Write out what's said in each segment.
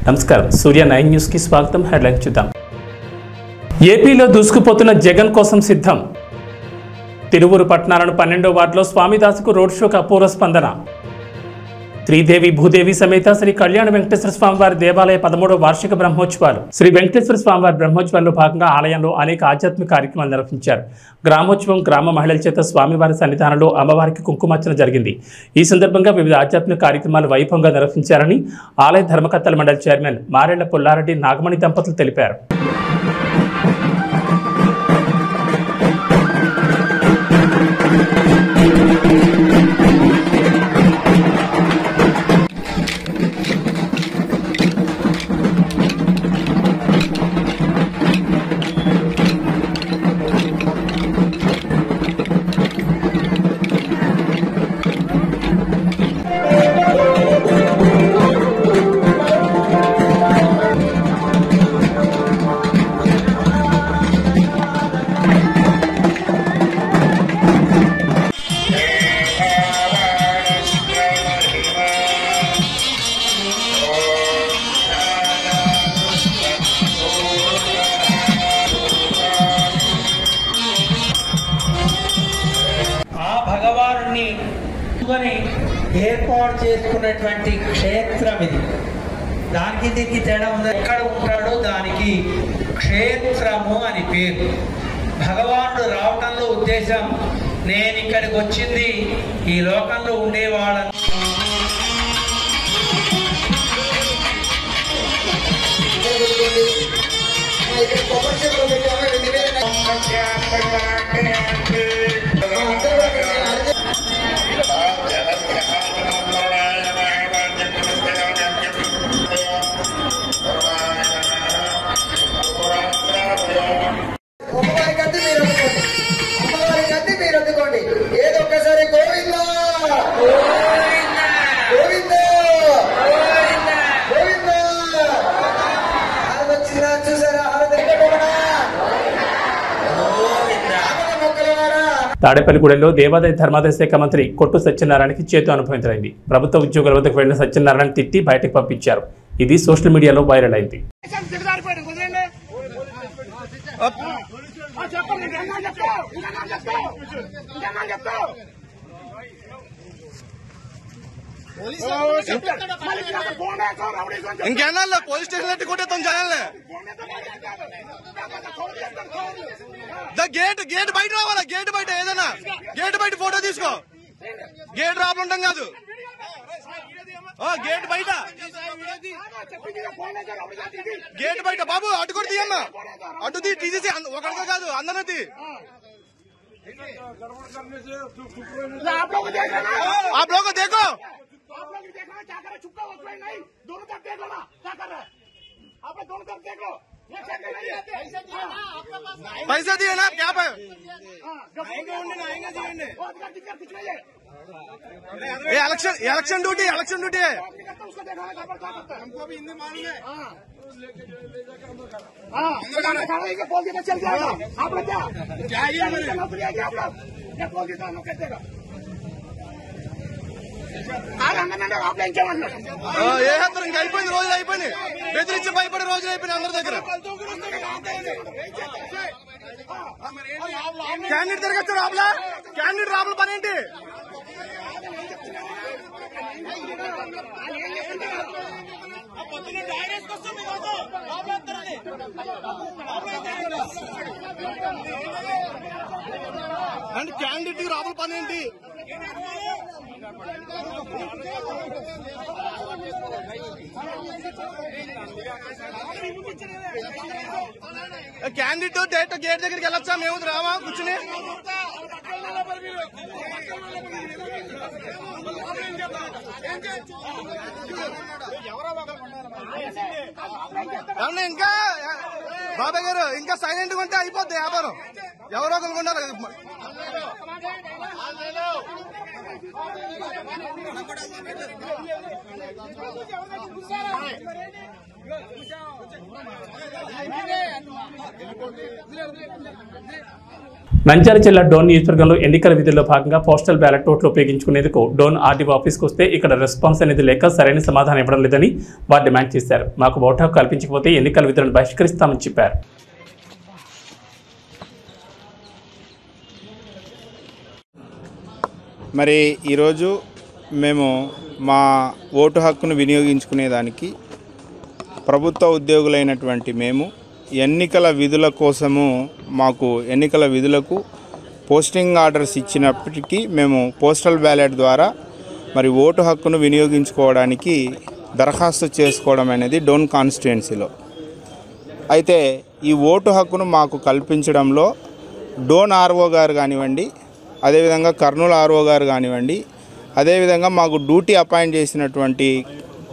నమస్కారం సూర్య 9 న్యూస్ కి స్వాగతం. హెడ్లైన్స్ చూద్దాం. ఏపీలో దూసుకుపోతున్న జగన్ కోసం సిద్ధం. తిరువూరు పట్టణాలను 12వ వార్డులో స్వామిదాసుకు రోడ్ షోకు అపూర్వ స్పందన. శ్రీదేవి భూదేవి సమేత శ్రీ కళ్యాణ వెంకటేశ్వర స్వామివారి దేవాలయ 13వ వార్షిక బ్రహ్మోత్సవాలు. శ్రీ వెంకటేశ్వర స్వామివారి బ్రహ్మోత్సవాల్లో భాగంగా ఆలయంలో అనేక ఆధ్యాత్మిక కార్యక్రమాలు నిర్వహించారు. గ్రామోత్సవం గ్రామ మహిళల చేత స్వామివారి సన్నిధానంలో అమ్మవారికి కుంకుమార్చన జరిగింది. ఈ సందర్భంగా వివిధ ఆధ్యాత్మిక కార్యక్రమాలు వైభవంగా నిర్వహించారని ఆలయ ధర్మకర్తల మండలి చైర్మన్ మారెళ్ల పుల్లారెడ్డి నాగమణి దంపతులు తెలిపారు. ఏర్పాటు చేసుకున్నటువంటి క్షేత్రం ఇది. దానికి దీనికి తేడా ఉంది. ఎక్కడ ఉంటాడో దానికి క్షేత్రము అని పేరు. భగవానుడు రావటంలో ఉద్దేశం, నేను ఇక్కడికి వచ్చింది ఈ లోకంలో ఉండేవాళ్ళని ఏదో ఒక్కసారి గోవింద గోవింద గోవింద వచ్చిందా చూసారా? తాడేపల్లిగూడెంలో దేవాదాయ ధర్మాదాయ శాఖ మంత్రి కొట్టు సత్యనారాయణకి చేతు అనుభవించరైంది. ప్రభుత్వ ఉద్యోగుల వద్దకు వెళ్లిన సత్యనారాయణ తిట్టి బయటకు పంపించారు. ఇది సోషల్ మీడియాలో వైరల్ అయింది. ఇంకేనా పోలీస్ స్టేషన్ కొట్టేస్తాం జనాలే. గేట్ బయట రావాలా? గేట్ బయట ఏదైనా గేట్ బయట ఫోటో తీసుకో. గేట్ రాపలు ఉంటాం కాదు. గేట్ బయట గేట్ బయట బాబు అటు కూడా తీయమ్మా. అటు తీసేసి ఒకరితో కాదు అందరూ తీ. आप लोग को देखो, आप लोग देखना क्या कर रहे, चुपका हो कोई नहीं, दोनों तरफ देख लो ना क्या कर रहे हैं आप लोग, दोनों तरफ देख लो. पैसे दिए ना क्या पे इलेक्शन ड्यूटी है. उसको देखा हमको भी हिंदी मालूम है. बोल के चल जाएगा. आप लोग क्या आप लोग क्या बोल देता हम लोग कहते हैं ఇంకా అయిపోయింది. రోజులు అయిపోయింది. బెదిరించి భయపడే రోజులు అయిపోయినాయి అందరి దగ్గర. క్యాండిడేట్ తిరగచ్చు రాబులా. క్యాండిడేట్ రాబుల పని ఏంటి? అండ్ క్యాండిడేట్ రాబుల పని ఏంటి? క్యాండిడేట్ డైరెక్ట్ గేట్ దగ్గరికి వెళ్ళొచ్చా? మేము రావా కూర్చుని? ఇంకా బాబాయ్ గారు ఇంకా సైలెంట్ గా ఉంటే అయిపోద్ది వ్యాపారం. ఎవరో కొనుక్కుంటారు. నంద్యాల జిల్లా డోన్ నియోజకవర్గంలో ఎన్నికల విధుల్లో భాగంగా పోస్టల్ బ్యాలెట్ ఓట్లు ఉపయోగించుకునేందుకు డోన్ ఆర్డీఓ ఆఫీస్కి వస్తే ఇక్కడ రెస్పాన్స్ అనేది లేక సరైన సమాధానం ఇవ్వడం లేదని వారు డిమాండ్ చేశారు. మాకు ఓటు హక్కు కల్పించకపోతే ఎన్నికల విధులను బహిష్కరిస్తామని చెప్పారు. మరి ఈరోజు మేము మా ఓటు హక్కును వినియోగించుకునేదానికి ప్రభుత్వ ఉద్యోగులైనటువంటి మేము ఎన్నికల విధుల కోసము మాకు ఎన్నికల విధులకు పోస్టింగ్ ఆర్డర్స్ ఇచ్చినప్పటికీ మేము పోస్టల్ బ్యాలెట్ ద్వారా మరి ఓటు హక్కును వినియోగించుకోవడానికి దరఖాస్తు చేసుకోవడం అనేది డోన్ కాన్స్టిట్యుయెన్సీలో. అయితే ఈ ఓటు హక్కును మాకు కల్పించడంలో డోన్ ఆర్ఓ గారు కానివ్వండి, అదేవిధంగా కర్నూలు ఆర్ఓ గారు కానివ్వండి, అదేవిధంగా మాకు డ్యూటీ అపాయింట్ చేసినటువంటి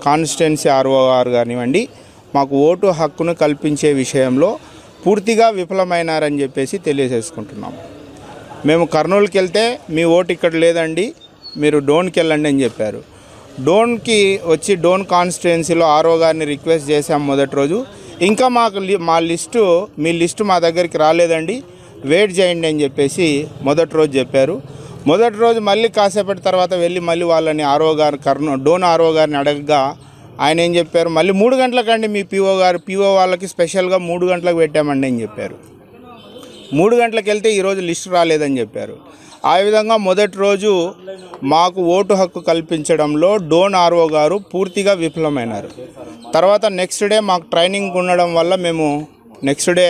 కాన్స్టిట్యుయెన్సీ ఆర్ఓ గారు కానివ్వండి, మాకు ఓటు హక్కును కల్పించే విషయంలో పూర్తిగా విఫలమైనారని చెప్పేసి తెలియజేసుకుంటున్నాం. మేము కర్నూలుకి వెళ్తే మీ ఓటు ఇక్కడ లేదండి, మీరు డోన్కి వెళ్ళండి అని చెప్పారు. డోన్కి వచ్చి డోన్ కాన్స్టిట్యుయెన్సీలో ఆర్ఓ గారిని రిక్వెస్ట్ చేశాం మొదటి రోజు. ఇంకా మా లిస్టు మా దగ్గరికి రాలేదండి, వెయిట్ చేయండి అని చెప్పేసి మొదటి రోజు చెప్పారు. మొదటి రోజు మళ్ళీ కాసేపటి తర్వాత వెళ్ళి మళ్ళీ వాళ్ళని ఆర్ఓ గారు డోన్ ఆర్ఓ గారిని అడగగా ఆయన ఏం చెప్పారు, మళ్ళీ 3 గంటలకండి మీ పీఓ వాళ్ళకి స్పెషల్గా 3 గంటలకు పెట్టామండి అని చెప్పారు. 3 గంటలకు వెళ్తే ఈరోజు లిస్టు రాలేదని చెప్పారు. ఆ విధంగా మొదటి రోజు మాకు ఓటు హక్కు కల్పించడంలో డోన్ ఆర్ఓ గారు పూర్తిగా విఫలమైనారు. తర్వాత నెక్స్ట్ డే మాకు ట్రైనింగ్ ఉండడం వల్ల మేము నెక్స్ట్ డే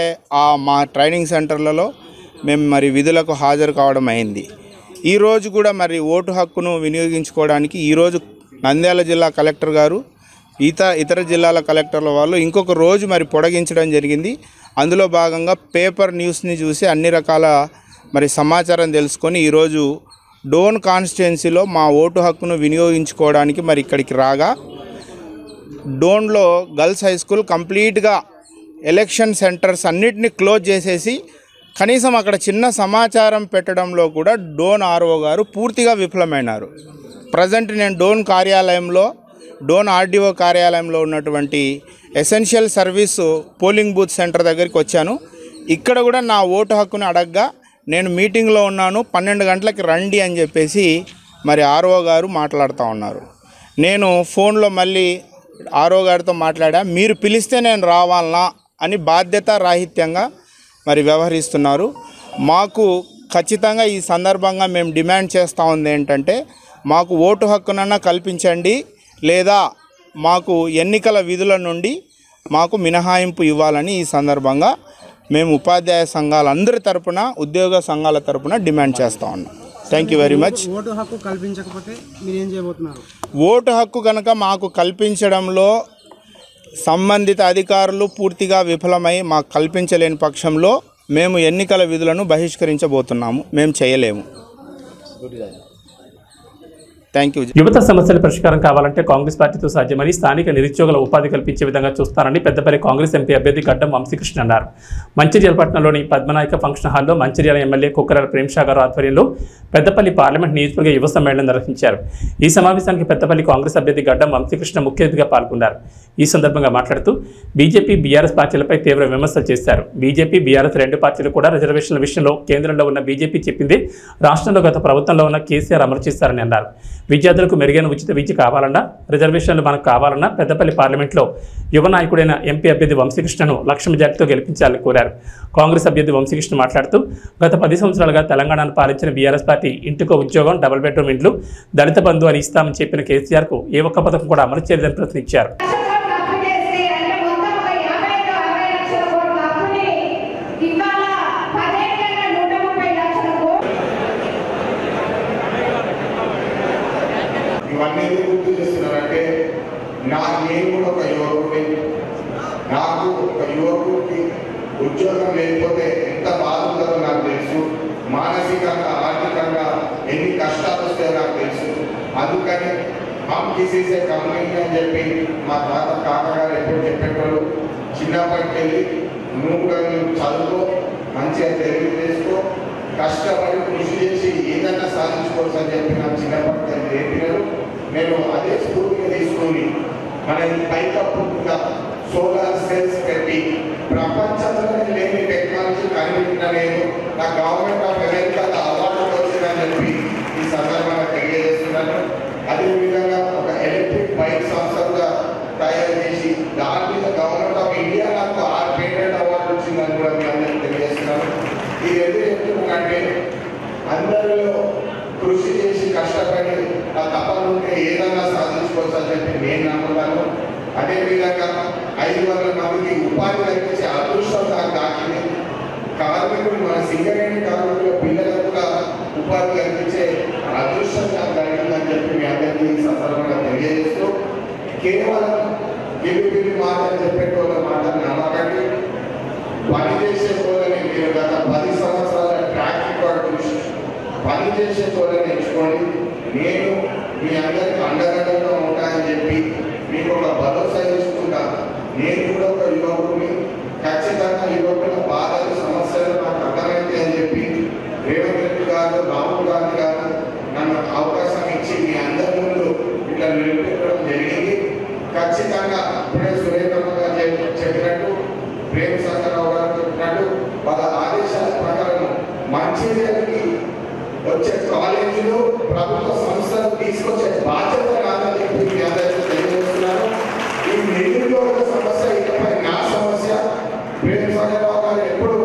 మా ట్రైనింగ్ సెంటర్లలో మేము మరి విధులకు హాజరు కావడం అయింది. ఈరోజు కూడా మరి ఓటు హక్కును వినియోగించుకోవడానికి ఈరోజు నంద్యాల జిల్లా కలెక్టర్ గారు ఇతర జిల్లాల కలెక్టర్ల వాళ్ళు ఇంకొక రోజు మరి పొడిగించడం జరిగింది. అందులో భాగంగా పేపర్ న్యూస్ని చూసి అన్ని రకాల మరి సమాచారం తెలుసుకొని ఈరోజు డోన్ కాన్స్టిట్యుయెన్సీలో మా ఓటు హక్కును వినియోగించుకోవడానికి మరి ఇక్కడికి రాగా డోన్లో గర్ల్స్ హై స్కూల్ కంప్లీట్గా ఎలక్షన్ సెంటర్స్ అన్నిటినీ క్లోజ్ చేసేసి కనీసం అక్కడ చిన్న సమాచారం పెట్టడంలో కూడా డోన్ ఆర్ఓ గారు పూర్తిగా విఫలమైనారు. ప్రజెంట్ నేను డోన్ ఆర్డీఓ కార్యాలయంలో ఉన్నటువంటి essential service polling booth centre దగ్గరికి వచ్చాను. ఇక్కడ కూడా నా ఓటు హక్కుని అడగగా నేను మీటింగ్లో ఉన్నాను, 12 గంటలకి రండి అని చెప్పేసి మరి ఆర్ఓ గారు మాట్లాడుతూ ఉన్నారు. నేను ఫోన్లో మళ్ళీ ఆర్ఓ గారితో మాట్లాడా, మీరు పిలిస్తే నేను రావాలనా అని బాధ్యత రాహిత్యంగా మరి వ్యవహరిస్తున్నారు. మాకు ఖచ్చితంగా ఈ సందర్భంగా మేము డిమాండ్ చేస్తూ ఉంది ఏంటంటే, మాకు ఓటు హక్కునన్నా కల్పించండి, లేదా మాకు ఎన్నికల విధుల నుండి మాకు మినహాయింపు ఇవ్వాలని ఈ సందర్భంగా మేము ఉపాధ్యాయ సంఘాలందరి తరపున, ఉద్యోగ సంఘాల తరపున డిమాండ్ చేస్తూ ఉన్నాం. Thank you very much. Vote హక్కు కల్పించకపోతే మీరు ఏం చేయబోతున్నారు? ఓటు హక్కు కనుక మాకు కల్పించడంలో సంబంధిత అధికారులు పూర్తిగా విఫలమై మాకు కల్పించలేని పక్షంలో మేము ఎన్నికల విధులను బహిష్కరించబోతున్నాము. మేము చేయలేము. Thank you. యువత సమస్యల పరిష్కారం కావాలంటే కాంగ్రెస్ పార్టీతో సాధ్యమని స్థానిక నిరుద్యోగుల ఉపాధి కల్పించే విధంగా చూస్తారని పెద్దపల్లి కాంగ్రెస్ ఎంపీ అభ్యర్థి గడ్డం వంశీకృష్ణ అన్నారు. మంచిర్యాల పట్టణంలోని పద్మనాయక ఫంక్షన్ హాల్లో మంచిర్యాల ఎమ్మెల్యే కుక్కరాల ప్రేమ్షా గారు ఆధ్వర్యంలో పెద్దపల్లి పార్లమెంట్ నియోజకవర్గ యువ సమ్మేళనం నిర్వహించారు. ఈ సమావేశానికి పెద్దపల్లి కాంగ్రెస్ అభ్యర్థి గడ్డం వంశీకృష్ణ ముఖ్య అతిథిగా పాల్గొన్నారు. ఈ సందర్భంగా మాట్లాడుతూ బీజేపీ బీఆర్ఎస్ పార్టీలపై తీవ్ర విమర్శలు చేశారు. బీజేపీ బీఆర్ఎస్ రెండు పార్టీలు కూడా రిజర్వేషన్ల విషయంలో కేంద్రంలో ఉన్న బీజేపీ చెప్పిందే రాష్ట్రంలో గత ప్రభుత్వంలో ఉన్న కేసీఆర్ అమలు చేశారని అన్నారు. విద్యార్థులకు మెరుగైన ఉచిత విద్య కావాలన్నా, రిజర్వేషన్లు మనకు కావాలన్నా పెద్దపల్లి పార్లమెంట్లో యువ నాయకుడైన ఎంపీ అభ్యర్థి వంశీకృష్ణను లక్ష మెజార్టీతో గెలిపించాలని కోరారు. కాంగ్రెస్ అభ్యర్థి వంశీకృష్ణ మాట్లాడుతూ గత 10 సంవత్సరాలుగా తెలంగాణను పాలించిన బీఆర్ఎస్ పార్టీ ఇంటికో ఉద్యోగం, డబుల్ బెడ్రూమ్ ఇండ్లు, దళిత బంధు అని ఇస్తామని చెప్పిన కేసీఆర్కు ఏ ఒక్క పథకం కూడా అమలు చేయలేదని ప్రశ్నించారు. ఇవన్నీ గుర్తు చేస్తున్నారంటే నేను కూడా ఒక యువకుడి, నాకు ఒక యువకుడికి ఉద్యోగం లేకపోతే ఎంత బాధ ఉంటుందో నాకు తెలుసు. మానసికంగా, ఆర్థికంగా ఎన్ని కష్టాలు వస్తాయో నాకు తెలుసు. అందుకని హమ్ కిసీసే కమ్యూనిటీ అని చెప్పి మా తాత కాకగారు ఎప్పుడు చెప్పేటోళ్ళు. చిన్నప్పటికి వెళ్ళి నువ్వు కూడా చదువుకో, మంచిగా తెలివి చేసుకో, కష్టపడి కృషి చేసి ఏదైనా సాధించుకోవచ్చు అని చెప్పి నాకు చిన్నప్పటి నేర్పినారు. నేను అదే స్ఫూర్తిగా తీసుకుని మన పైకప్పుగా సోలార్ సెల్స్ పెట్టి ప్రపంచంలో నా గవర్నమెంట్ ఆఫ్ అమెరికా అవార్డు వచ్చిందని చెప్పి ఈ సందర్భంగా తెలియజేస్తున్నాను. అదేవిధంగా ఒక ఎలక్ట్రిక్ బైక్ సంస్థగా తయారు చేసి దాని మీద గవర్నమెంట్ ఆఫ్ ఇండియా నాకు 6 పేటెంట్ అవార్డు వచ్చిందని కూడా మీ అందరికీ తెలియజేస్తున్నాను. ఇది ఎందుకు చెప్తున్నానంటే అందరిలో కృషి చేసి కష్టపడి ఆ తపన ఉంటే ఏదన్నా సాధించుకోవచ్చు అని చెప్పి నేను నమ్ముతాను. అదేవిధంగా 500 మందికి ఉపాధి కల్పించే అదృష్టం నాకు దాకింది. కార్మికులు మన సింగరేణి కార్మికుల పిల్లలకు కూడా ఉపాధి కల్పించే అదృష్టం నాకు కలిగిందని చెప్పి మీ అందరికీ ఈ సందర్భంగా తెలియజేస్తూ కేవలం గిల్లి మాటలు చెప్పేటోళ్ళ మాటలు నమ్మకండి. పనిచేసే వాళ్ళని మీరు గత 10 సంవత్సరాల ట్రాక్ రికార్డు చూసి పనిచేసే వాళ్ళని ఎంచుకోండి. నేను మీ అందరికీ అండదండగా ఉంటానని చెప్పి మీకు ఒక భరోసా ఇస్తున్నా. నేను కూడా ఒక యువకుడిని, ఖచ్చితంగా యువకుల బాధలు సమస్యలు నాకు అర్థమైతే అని చెప్పి రేవంత్ రెడ్డి గారు, రాహుల్ గాంధీ గారు నన్ను అవకాశం ఇచ్చి మీ అందరి ముందు ఇట్లా నిలబెట్టడం జరిగింది. ఖచ్చితంగా ఇప్పుడే సురేంద్రమ్మ గారు చెప్పినట్టు, ప్రేమ శంకరరావు గారు చెప్పినట్టు వాళ్ళ ఆదేశాల ప్రకారం మంచిర్యాలకి వచ్చే కాలేజీలు ప్రభుత్వ సంస్థలు తీసుకొచ్చే బాధ్యత నాదని చెప్పి మీ అందరికీ తెలియజేస్తున్నాను. ఈ నిరుద్యోగ సమస్య ఇకపై నా సమస్య. ప్రేమ శంకరరావు గారు ఎప్పుడు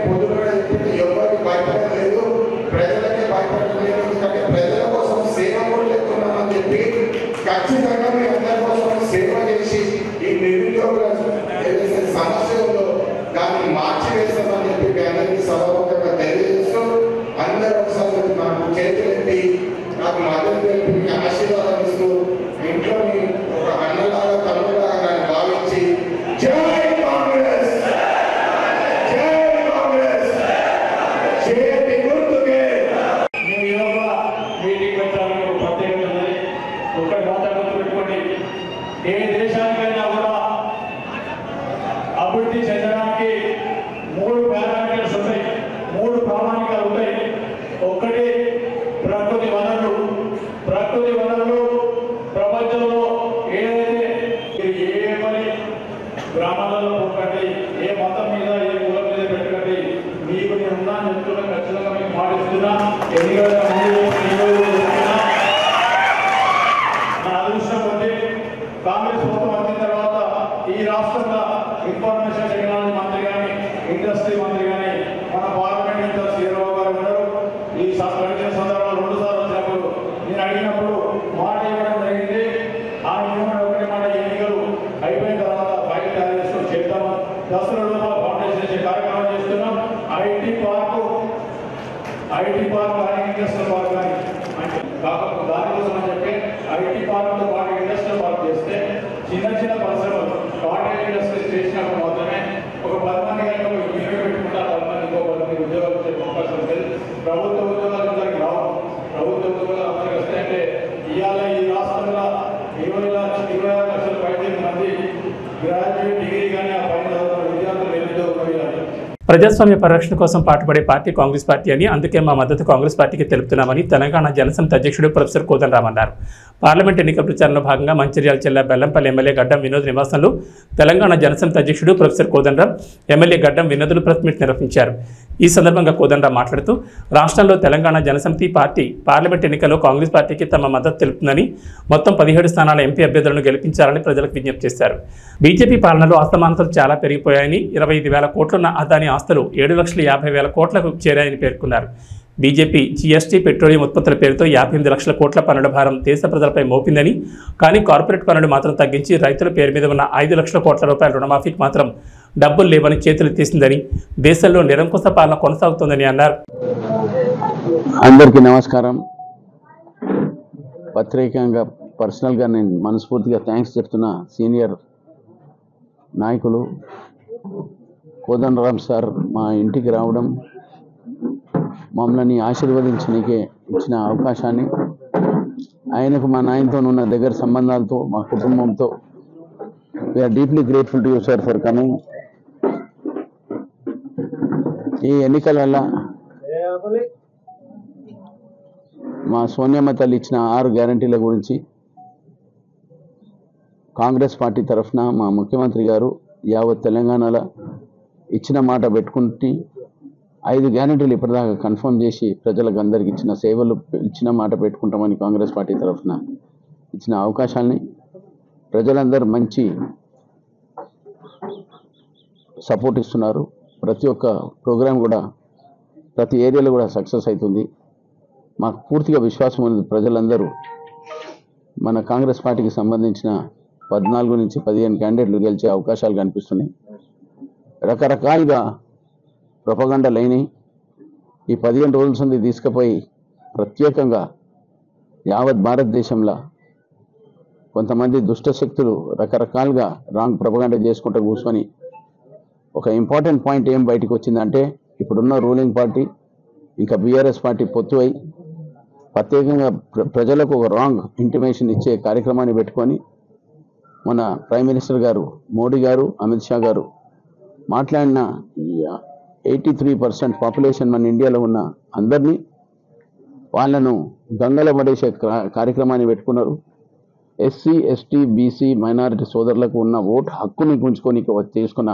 పొద్దున చెప్పి ఎవరికి భయపడలేదు, ప్రజలకే భయపడలేదు. ఎందుకంటే ప్రజల కోసం సేవ కూడా లేకున్నామని చెప్పి ఖచ్చితంగా మీ అందరి కోసం సేవ చేసి ఈ నిరుద్యోగుల ఏదైతే సమస్య ఉందో దాన్ని మార్చివేస్తామని చెప్పి మీ అందరికీ సభాముఖంగా తెలియజేస్తూ అందరూ ఒకసారి నాకు చేతులెత్తి నాకు మద్దతు తెలిపి మీ ఆశీర్వాదం ఇస్తూ ఇంట్లో ఒక అన్నలాగా తమ్ముడులాగా నన్ను భావించి జై కాంగ్రెస్, జై కాంగ్రెస్, చేతి గుర్తుకే. మేము ఈరోజు మీటింగ్ పెట్టాలని ఒక ప్రత్యేకత ఉన్నది. ఒకటి మాత్రం పెట్టుకోండి, ఏ దేశానికైనా కూడా అభివృద్ధి చెందడానికి 3 పారామీటర్స్ ఉంటాయి, 3 ప్రామాణికాలు ఉంటాయి. ఒకటి ప్రకృతి వనరులు. ప్రకృతి వనరులు ప్రపంచంలో ఏదైతే ఏ పని గ్రామాలలో పోకండి, ఏ మతం మీద ఏ కులం మీద పెట్టకండి, మీకు నేను ఉన్నాను చెప్తున్నా, ఖచ్చితంగా మీకు మాటిస్తున్నా. ఎన్నికల నా అదృష్టం కొద్ది కాంగ్రెస్ ప్రభుత్వం వచ్చిన తర్వాత ఈ రాష్ట్రంలో ఇన్ఫర్మేషన్ టెక్నాలజీ మంత్రి కానీ, ఇండస్ట్రీ మంత్రి కానీ మన పార్లమెంట్ ఇన్ఛార్జ్ శ్రీరావు గారు ఉన్నారు. ఈ గడిచిన సందర్భంలో 2 సార్లు వచ్చినప్పుడు నేను అడిగినప్పుడు మాట ఇవ్వడం జరిగింది. ఆ ఒకటి మాట, ఎన్నికలు అయిపోయిన తర్వాత ఫైల్ తయారు చేసుకొని చేద్దాం, 10 కోట్ల రూపాయల ఫౌండేషన్ చేసే కార్యక్రమం చేస్తున్నాం. ఐటీ పార్క్ కానీ ఇండస్ట్రియల్ పార్క్ కానీ అంటే కాకపోతే దానికోసం అని చెప్పి ఐటీ పార్క్తో పాటు ఇండస్ట్రియల్ పార్క్ చేస్తే చిన్న చిన్న పరిశ్రమలు కాటేజ్ ఇండస్ట్రీస్ చేసినప్పుడు మాత్రమే ఒక 10 మంది కనుక ఇరవై పెట్టుకుంటారు, 10 మంది ఇంకో 10 మంది ఉద్యోగాలు వచ్చే అవకాశం ఉంటుంది. ప్రభుత్వ ఉద్యోగాలు అందరికి రావు. ప్రభుత్వ ఉద్యోగాలు అందరికి వస్తాయంటే ఇవాళ ఈ రాష్ట్రంలో 26 లక్షల పైన మంది గ్రాడ్యుయేట్ డిగ్రీ కానీ ఆ పైన చదువుతున్న విద్యార్థులు నిరుద్యోగులు ఇవ్వాలి. ప్రజాస్వామ్య పరిరక్షణ కోసం పాటుపడే పార్టీ కాంగ్రెస్ పార్టీ అని, అందుకే మా మద్దతు కాంగ్రెస్ పార్టీకి తెలుపుతున్నామని తెలంగాణ జనసమితి అధ్యక్షుడు ప్రొఫెసర్ కోదండరాం అన్నారు. పార్లమెంట్ ఎన్నికల ప్రచారంలో భాగంగా మంచిర్యాల జిల్లా బెల్లంపల్లి ఎమ్మెల్యే గడ్డం వినోద్ నివాసంలో తెలంగాణ జనసమితి అధ్యక్షుడు ప్రొఫెసర్ కోదండరాం, ఎమ్మెల్యే గడ్డం వినోదులు ప్రెస్ మీట్ నిర్వహించారు. ఈ సందర్భంగా కోదండరాం మాట్లాడుతూ రాష్ట్రంలో తెలంగాణ జనసమితి పార్టీ పార్లమెంట్ ఎన్నికల్లో కాంగ్రెస్ పార్టీకి తమ మద్దతు తెలుపుతుందని, మొత్తం 17 స్థానాల ఎంపీ అభ్యర్థులను గెలిపించాలని ప్రజలకు విజ్ఞప్తి చేశారు. బీజేపీ పాలనలో అసమానతలు చాలా పెరిగిపోయాయని, 25,000 కోట్లున్న అదాని ఆస్తులు 7,50,000 కోట్లకు చేరాయని పేర్కొన్నారు. బీజేపీ జీఎస్టీ, పెట్రోలియం ఉత్పత్తుల పేరుతో 58 లక్షల కోట్ల పన్నుల భారం దేశ ప్రజలపై మోపిందని, కానీ కార్పొరేట్ పన్నులు మాత్రం తగ్గించి రైతుల పేరు మీద ఉన్న 5 లక్షల కోట్ల రూపాయల రుణమాఫీకి మాత్రం డబ్బులు లేవని చేతులెత్తేసిందని, దేశంలో నిరంకుశ పాలన కొనసాగుతోందని అన్నారు. అందరికీ నమస్కారం. ప్రత్యేకంగా పర్సనల్గా నేను మనస్ఫూర్తిగా థ్యాంక్స్ చెప్తున్నా సీనియర్ నాయకులు కోదండరాం సార్ మా ఇంటికి రావడం, మమ్మల్ని ఆశీర్వదించడానికి ఇచ్చిన అవకాశాన్ని, ఆయనకు మా నాయనతో ఉన్న దగ్గర సంబంధాలతో మా కుటుంబంతో we are deeply grateful to you sir for coming. ఈ ఎన్నికల మా సోనియమ్మ తల్లి ఇచ్చిన 6 గ్యారంటీల గురించి కాంగ్రెస్ పార్టీ తరఫున మా ముఖ్యమంత్రి గారు యావత్ తెలంగాణలో ఇచ్చిన మాట పెట్టుకుంటే 5 గ్యారెంటీలు ఇప్పటిదాకా కన్ఫర్మ్ చేసి ప్రజలకు అందరికి ఇచ్చిన సేవలు ఇచ్చిన మాట పెట్టుకుంటామని కాంగ్రెస్ పార్టీ తరఫున ఇచ్చిన అవకాశాన్ని ప్రజలందరూ మంచి సపోర్ట్ ఇస్తున్నారు. ప్రతి ఒక్క ప్రోగ్రాం కూడా ప్రతి ఏరియాలో కూడా సక్సెస్ అవుతుంది. మాకు పూర్తిగా విశ్వాసం ఉంది. ప్రజలందరూ మన కాంగ్రెస్ పార్టీకి సంబంధించిన 14 నుంచి 15 క్యాండిడేట్లు గెలిచే అవకాశాలు కనిపిస్తున్నాయి. రకరకాలుగా ప్రొపగండాలు అయినాయి. ఈ 15 రోజుల నుండి తీసుకుపోయి ప్రత్యేకంగా యావత్ భారతదేశంలో కొంతమంది దుష్టశక్తులు రకరకాలుగా రాంగ్ ప్రొపగండా చేసుకుంటూ కూర్చొని ఒక ఇంపార్టెంట్ పాయింట్ ఏం బయటకు వచ్చిందంటే ఇప్పుడున్న రూలింగ్ పార్టీ ఇంకా బీఆర్ఎస్ పార్టీ పొత్తు అయి ప్రత్యేకంగా ప్రజలకు ఒక రాంగ్ ఇంటిమేషన్ ఇచ్చే కార్యక్రమాన్ని పెట్టుకొని మన ప్రైమ్ మినిస్టర్ గారు మోడీ గారు అమిత్ షా గారు మాట్లాడిన 83% పాపులేషన్ మన ఇండియాలో ఉన్న అందరినీ వాళ్ళను గంగల పడేసే కార్యక్రమాన్ని పెట్టుకున్నారు. ఎస్సీ ఎస్టీ బీసీ మైనారిటీ సోదరులకు ఉన్న ఓటు హక్కుని గుంజుకొని చేసుకున్న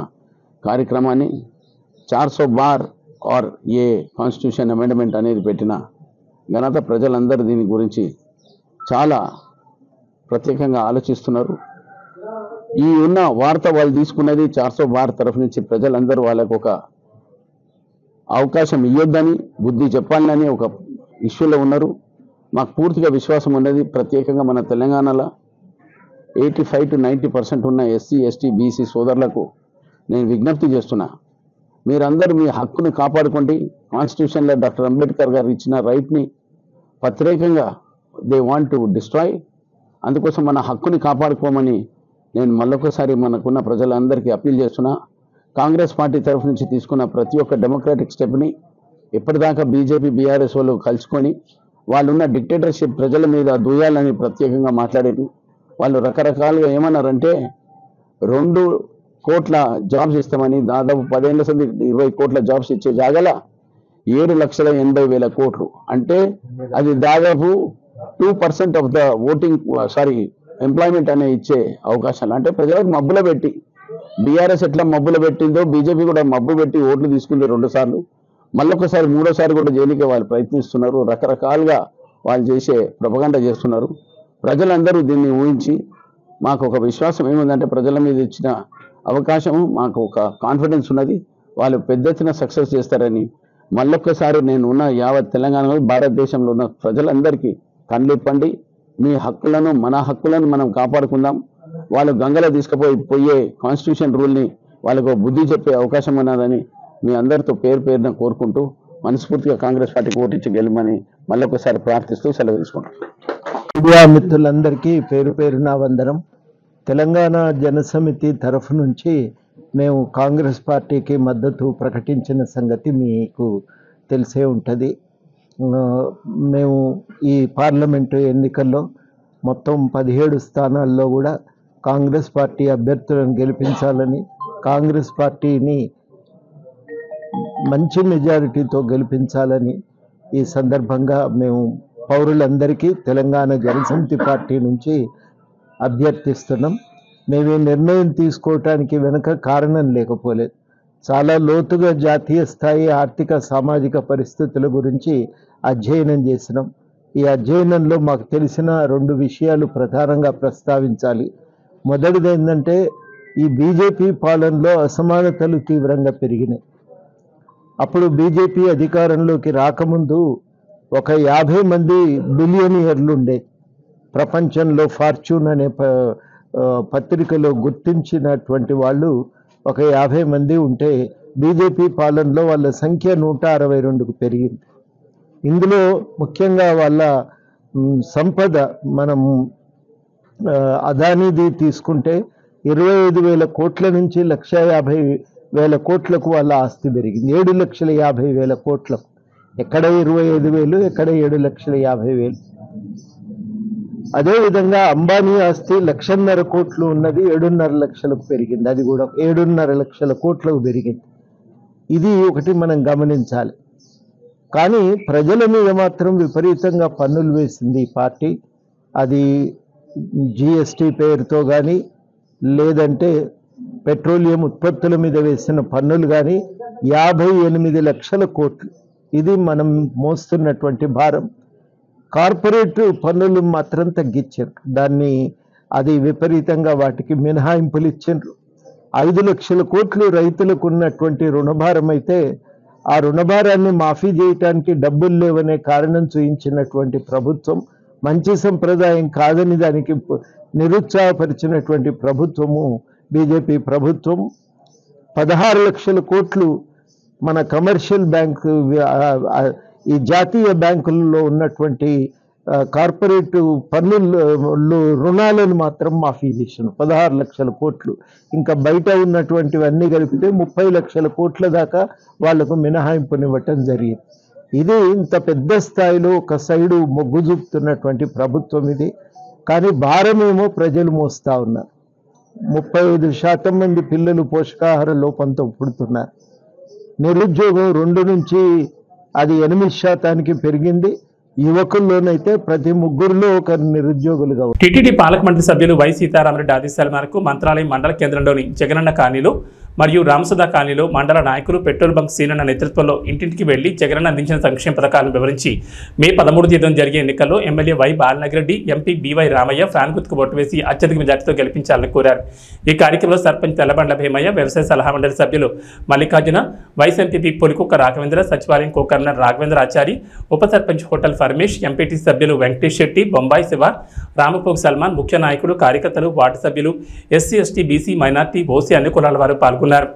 కార్యక్రమాన్ని 400 బార్ ఆర్ ఏ కాన్స్టిట్యూషన్ అమెండ్మెంట్ అనేది పెట్టిన ఘనత ప్రజలందరూ దీని గురించి చాలా ప్రత్యేకంగా ఆలోచిస్తున్నారు. ఈ ఉన్న వార్త వాళ్ళు తీసుకున్నది 400 బార్ తరఫు నుంచి ప్రజలందరూ వాళ్ళకు ఒక అవకాశం ఇవ్వద్దని బుద్ధి చెప్పాలని ఒక ఇష్యూలో ఉన్నారు. మాకు పూర్తిగా విశ్వాసం ఉన్నది. ప్రత్యేకంగా మన తెలంగాణలో 85 to 90% ఉన్న ఎస్సీ ఎస్టీ బీసీ సోదరులకు నేను విజ్ఞప్తి చేస్తున్నా, మీరందరూ మీ హక్కును కాపాడుకోండి. కాన్స్టిట్యూషన్లో డాక్టర్ అంబేద్కర్ గారు ఇచ్చిన రైట్ని ప్రత్యేకంగా దే వాంట్ టు డిస్ట్రాయ్. అందుకోసం మన హక్కుని కాపాడుకోమని నేను మళ్ళొకసారి మనకున్న ప్రజలందరికీ అప్పీల్ చేస్తున్నా. కాంగ్రెస్ పార్టీ తరఫు నుంచి తీసుకున్న ప్రతి ఒక్క డెమోక్రాటిక్ స్టెప్ని ఇప్పటిదాకా బీజేపీ బీఆర్ఎస్ వాళ్ళు కలుసుకొని వాళ్ళున్న డిక్టేటర్షిప్ ప్రజల మీద దూయాలని ప్రత్యేకంగా మాట్లాడారు. వాళ్ళు రకరకాలుగా ఏమన్నారంటే 2 కోట్ల జాబ్స్ ఇస్తామని, దాదాపు 10 ఏళ్ల సంది 20 కోట్ల జాబ్స్ ఇచ్చే జాగల 7,80,000 కోట్లు అంటే అది దాదాపు 2% ఆఫ్ ద ఓటింగ్ ఎంప్లాయ్మెంట్ అనే ఇచ్చే అవకాశాలు. అంటే ప్రజలకు మబ్బులో పెట్టి బీఆర్ఎస్ ఎట్లా మబ్బులో పెట్టిందో బీజేపీ కూడా మబ్బు పెట్టి ఓట్లు తీసుకుంది 2 సార్లు, మళ్ళొకసారి 3వ సారి కూడా జైలుకే వాళ్ళు ప్రయత్నిస్తున్నారు. రకరకాలుగా వాళ్ళు చేసే ప్రొపగండా చేస్తున్నారు. ప్రజలందరూ దీన్ని ఊహించి మాకు ఒక విశ్వాసం ఏముందంటే ప్రజల మీద ఇచ్చిన అవకాశం మాకు ఒక కాన్ఫిడెన్స్ ఉన్నది. వాళ్ళు పెద్ద ఎత్తున సక్సెస్ చేస్తారని మళ్ళొక్కసారి నేను ఉన్న యావత్ తెలంగాణలో భారతదేశంలో ఉన్న ప్రజలందరికీ కళ్ళిప్పండి. మీ హక్కులను మన హక్కులను మనం కాపాడుకుందాం. వాళ్ళు గంగలో తీసుకుపోయే కాన్స్టిట్యూషన్ రూల్ని వాళ్ళకు బుద్ధి చెప్పే అవకాశం ఉన్నదని మీ అందరితో పేరున కోరుకుంటూ మనస్ఫూర్తిగా కాంగ్రెస్ పార్టీకి ఓటించి గెలమని మళ్ళొకసారి ప్రార్థిస్తూ సెలవు తీసుకుంటాం. మీడియా మిత్రులందరికీ పేరున వందనం. తెలంగాణ జనసమితి తరఫు నుంచి మేము కాంగ్రెస్ పార్టీకి మద్దతు ప్రకటించిన సంగతి మీకు తెలిసే ఉంటుంది. మేము ఈ పార్లమెంటు ఎన్నికల్లో మొత్తం 17 స్థానాల్లో కూడా కాంగ్రెస్ పార్టీ అభ్యర్థులను గెలిపించాలని, కాంగ్రెస్ పార్టీని మంచి మెజారిటీతో గెలిపించాలని ఈ సందర్భంగా మేము పౌరులందరికీ తెలంగాణ జనసమితి పార్టీ నుంచి అభ్యర్థిస్తున్నాం. మేము ఈ నిర్ణయం తీసుకోవటానికి వెనుక కారణం లేకపోలేదు. చాలా లోతుగా జాతీయ స్థాయి ఆర్థిక సామాజిక పరిస్థితుల గురించి అధ్యయనం చేసినాం. ఈ అధ్యయనంలో మాకు తెలిసిన 2 విషయాలు ప్రధానంగా ప్రస్తావించాలి. మొదటిది ఏంటంటే ఈ బీజేపీ పాలనలో అసమానతలు తీవ్రంగా పెరిగినాయి. అప్పుడు బీజేపీ అధికారంలోకి రాకముందు ఒక 50 మంది బిలియనియర్లు ఉండే. ప్రపంచంలో ఫార్చ్యూన్ అనే పత్రికలో గుర్తించినటువంటి వాళ్ళు ఒక 50 మంది ఉంటే బీజేపీ పాలనలో వాళ్ళ సంఖ్య 162కు పెరిగింది. ఇందులో ముఖ్యంగా వాళ్ళ సంపద మనం అదానీది తీసుకుంటే 25,000 కోట్ల నుంచి 1,50,000 కోట్లకు వాళ్ళ ఆస్తి పెరిగింది. 7,50,000 కోట్లకు. ఎక్కడ 25,000, ఎక్కడ 7,50,000. అదేవిధంగా అంబానీ ఆస్తి 1,50,000 కోట్లు ఉన్నది 7.5 లక్షలకు పెరిగింది. అది కూడా 7.5 లక్షల కోట్లకు పెరిగింది. ఇది ఒకటి మనం గమనించాలి. కానీ ప్రజల మీద మాత్రం విపరీతంగా పన్నులు వేసింది ఈ పార్టీ. అది జిఎస్టీ పేరుతో కానీ, లేదంటే పెట్రోలియం ఉత్పత్తుల మీద వేసిన పన్నులు కానీ, 58 లక్షల కోట్లు. ఇది మనం మోస్తున్నటువంటి భారం. కార్పొరేట్ పన్నులు మాత్రం తగ్గించారు, అది విపరీతంగా వాటికి మినహాయింపులు ఇచ్చారు. 5 లక్షల కోట్లు రైతులకు ఉన్నటువంటి రుణభారం అయితే ఆ రుణభారాన్ని మాఫీ చేయటానికి డబ్బులు లేవనే కారణం చూయించినటువంటి ప్రభుత్వం, మంచి సంప్రదాయం కాదని దానికి నిరుత్సాహపరిచినటువంటి ప్రభుత్వము బీజేపీ ప్రభుత్వం. 16 లక్షల కోట్లు మన కమర్షియల్ బ్యాంకు, ఈ జాతీయ బ్యాంకులలో ఉన్నటువంటి కార్పొరేట్ పన్నులు రుణాలను మాత్రం మాఫీ చేశాను. 16 లక్షల కోట్లు. ఇంకా బయట ఉన్నటువంటివన్నీ కలిపితే 30 లక్షల కోట్ల దాకా వాళ్లకు మినహాయింపునివ్వటం జరిగింది. ఇది ఇంత పెద్ద స్థాయిలో ఒక సైడు మొగ్గు చూపుతున్నటువంటి ప్రభుత్వం ఇది. కానీ భారమేమో ప్రజలు మోస్తా ఉన్నారు. 35% మంది పిల్లలు పోషకాహార లోపంతో పుడుతున్నారు. నిరుద్యోగం 2 నుంచి అది 8% పెరిగింది. యువకుల్లోనైతే ప్రతి 3లో ఒకరు నిరుద్యోగులుగా. టీటీడీ పాలక మండలి సభ్యులు వై సీతారామరెడ్డి ఆదేశాల మేరకు మంత్రాలయం మండల కేంద్రంలోని జగనన్న కాలనీలో మరియు రామసుధా కాలనీలో మండల నాయకులు పెట్రోల్ బంక్ సీనన్న నేతృత్వంలో ఇంటింటికి వెళ్లి జగనన్న అందించిన సంక్షేమ పథకాలను వివరించి మే 13 తేదీన జరిగే ఎన్నికల్లో MLA Y Balanagareddy, MP BY Ramaiah fan గుర్తుకు ఓటు వేసి అత్యధిక మెజార్టీతో గెలిపించాలని కోరారు. ఈ కార్యక్రమంలో సర్పంచ్ తెల్లబండ్ల భీమయ్య, వ్యవసాయ సలహా మండలి సభ్యులు మల్లికార్జున, వైస్ ఎంపీపీ పొలికుక్క రాఘవేంద్ర, సచివాలయం కో-కన్వీనర్ రాఘవేంద్ర ఆచారి, ఉప సర్పంచ్ హోటల్ ఫర్మేష్, ఎంపీటీ సభ్యులు వెంకటేష్ శెట్టి, బొంబాయి శివ, రామపోగ్ సల్మాన్, ముఖ్య నాయకులు, కార్యకర్తలు, వార్డు సభ్యులు, SC, ST, BC, minority, OC అన్ని కులాల వారు పాల్గొన్నారు.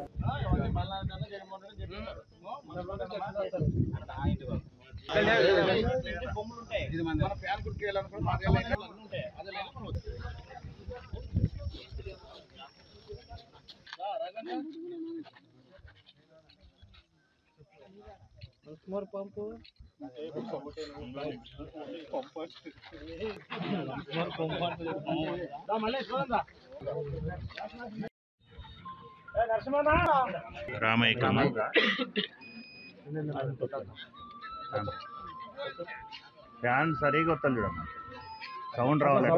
ఫ్యాన్ సరిగా వస్తుంది చూడమ్మా, సౌండ్ రావాలి.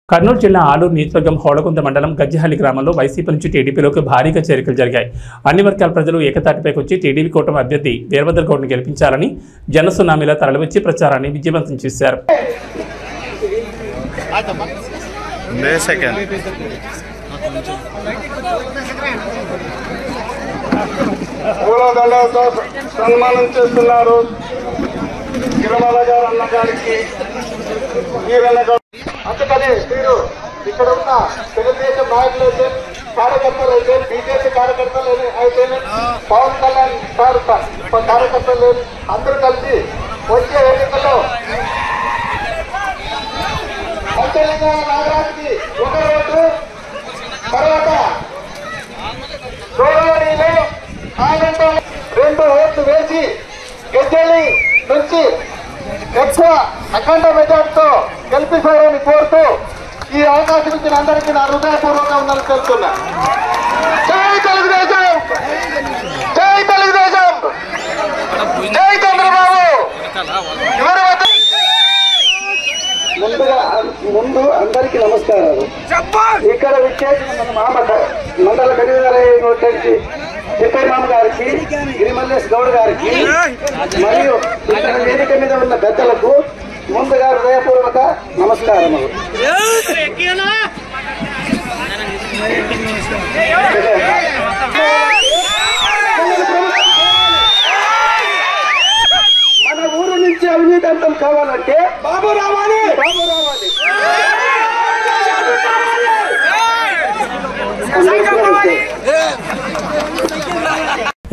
కర్నూలు జిల్లా ఆలూరు నియోజకవర్గం హోళగుంద మండలం గజ్జిహల్లి గ్రామంలో వైసీపీ నుంచి టీడీపీలోకి భారీగా చేరికలు జరిగాయి. అన్ని వర్గాల ప్రజలు ఏకతాటిపైకి వచ్చి టీడీపీ కూటమి అభ్యర్థి వీరభద్ర గౌడ్ని గెలిపించాలని జనసునామీలా తరలివచ్చి ప్రచారాన్ని విజయవంతం చేశారు. పూలదండలతో సన్మానం చేస్తున్నారు తిరుమల గారు అన్న గారికి. అందుకని మీరు ఇక్కడ ఉన్న తెలుగుదేశం నాయకులు అయితే, కార్యకర్తలు అయితే, బీజేపీ కార్యకర్తలు అయితే, పవన్ కళ్యాణ్ సార్ కార్యకర్తలు అందరూ కలిసి వచ్చే ఎన్నికల్లో తెలంగాణ నాగరాజుకి ఒక ఓటు, తర్వాత గోదావరిలో 2 ఓట్లు వేసి గజ్జెల్లి నుంచి ఎక్కువ అఖండ మెజార్టీతో గెలిపిస్తారని కోరుతూ ఈ అవకాశం ఇచ్చిన అందరికీ నా హృదయపూర్వకంగా ఉందని తెలుస్తున్నా. జై తెలుగుదేశం, జై తెలుగుదేశం, జై చంద్రబాబు. ముందు అందరికీ నమస్కారాలు. ఇక్కడ విచ్చేసిన మన మండల కన్వీనర్ వచ్చేసి తిప్పేమామ గారికి, గిరిమల్లేష్ గౌడ్ గారికి మరియు ఇక్కడ వేదిక మీద ఉన్న పెద్దలకు ముందుగా హృదయపూర్వక నమస్కారములు. జీవితాంతం కావాలంటే బాబు రావాలి, బాబు రావాలి.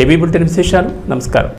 ఏబీ బులెటిన్ విశేషాలు. నమస్కారం.